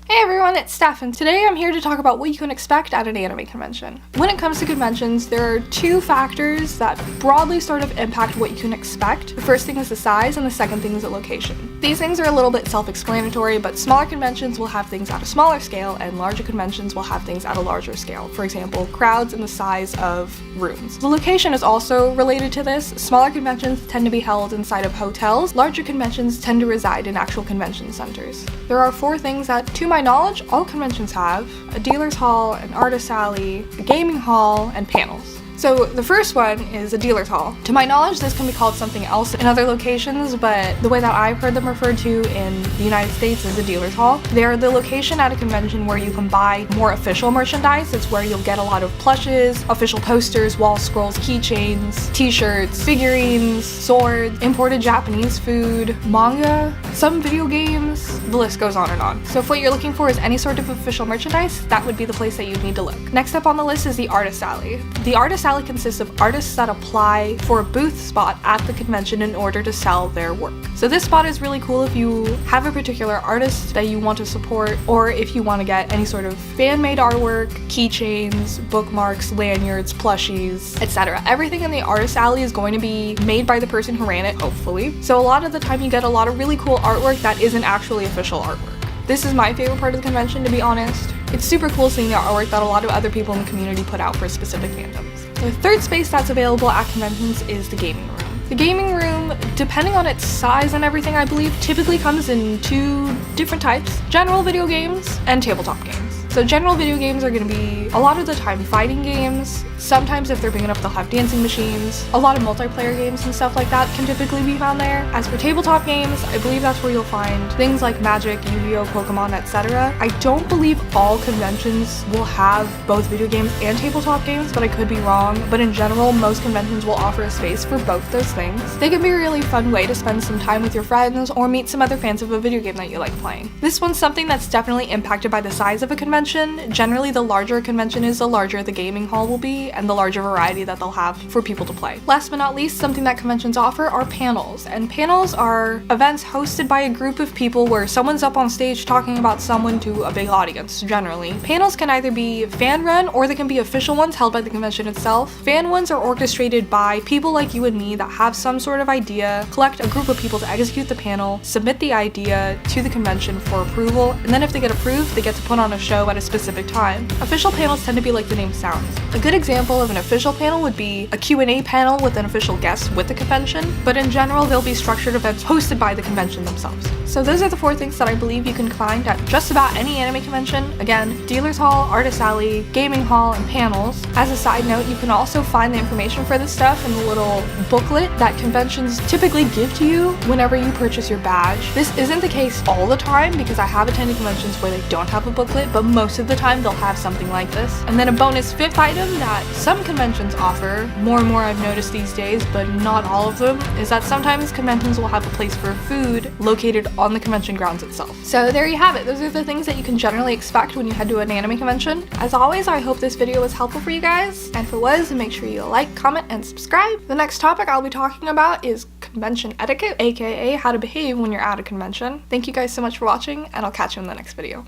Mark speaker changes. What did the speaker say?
Speaker 1: Hey everyone, it's Steph, and today I'm here to talk about what you can expect at an anime convention. When it comes to conventions, there are two factors that broadly sort of impact what you can expect. The first thing is the size, and the second thing is the location. These things are a little bit self-explanatory, but smaller conventions will have things at a smaller scale, and larger conventions will have things at a larger scale. For example, crowds and the size of rooms. The location is also related to this. Smaller conventions tend to be held inside of hotels. Larger conventions tend to reside in actual convention centers. There are four things that, to my knowledge, all conventions have: a dealer's hall, an artist alley, a gaming hall, and panels. So the first one is a dealer's hall. To my knowledge, this can be called something else in other locations, but the way that I've heard them referred to in the United States is a dealer's hall. They are the location at a convention where you can buy more official merchandise. It's where you'll get a lot of plushes, official posters, wall scrolls, keychains, t-shirts, figurines, swords, imported Japanese food, manga, some video games, the list goes on and on. So if what you're looking for is any sort of official merchandise, that would be the place that you'd need to look. Next up on the list is the artist alley. The artist alley consists of artists that apply for a booth spot at the convention in order to sell their work. So this spot is really cool if you have a particular artist that you want to support, or if you want to get any sort of fan-made artwork, keychains, bookmarks, lanyards, plushies, etc. Everything in the artist alley is going to be made by the person who ran it, hopefully. So a lot of the time you get a lot of really cool artwork that isn't actually official artwork. This is my favorite part of the convention, to be honest. It's super cool seeing the artwork that a lot of other people in the community put out for specific fandoms. The third space that's available at conventions is the gaming room. The gaming room, depending on its size and everything, I believe, typically comes in two different types: general video games and tabletop games. So general video games are going to be a lot of the time fighting games. Sometimes if they're big enough, they'll have dancing machines. A lot of multiplayer games and stuff like that can typically be found there. As for tabletop games, I believe that's where you'll find things like Magic, Yu-Gi-Oh, Pokemon, etc. I don't believe all conventions will have both video games and tabletop games, but I could be wrong. But in general, most conventions will offer a space for both those things. They can be a really fun way to spend some time with your friends or meet some other fans of a video game that you like playing. This one's something that's definitely impacted by the size of a convention. Generally, the larger a convention is, the larger the gaming hall will be, and the larger variety that they'll have for people to play. Last but not least, something that conventions offer are panels. And panels are events hosted by a group of people where someone's up on stage talking about someone to a big audience, generally. Panels can either be fan-run or they can be official ones held by the convention itself. Fan ones are orchestrated by people like you and me that have some sort of idea, collect a group of people to execute the panel, submit the idea to the convention for approval, and then if they get approved, they get to put on a show at a specific time. Official panels tend to be like the name sounds. A good example of an official panel would be a Q&A panel with an official guest with the convention, but in general they'll be structured events hosted by the convention themselves. So those are the four things that I believe you can find at just about any anime convention. Again, dealer's hall, artist alley, gaming hall, and panels. As a side note, you can also find the information for this stuff in the little booklet that conventions typically give to you whenever you purchase your badge. This isn't the case all the time because I have attended conventions where they don't have a booklet, but most of the time they'll have something like this. And then a bonus fifth item that some conventions offer, more and more I've noticed these days, but not all of them, is that sometimes conventions will have a place for food located on the convention grounds itself. So there you have it. Those are the things that you can generally expect when you head to an anime convention. As always, I hope this video was helpful for you guys, and if it was, make sure you like, comment, and subscribe. The next topic I'll be talking about is convention etiquette, aka how to behave when you're at a convention. Thank you guys so much for watching, and I'll catch you in the next video.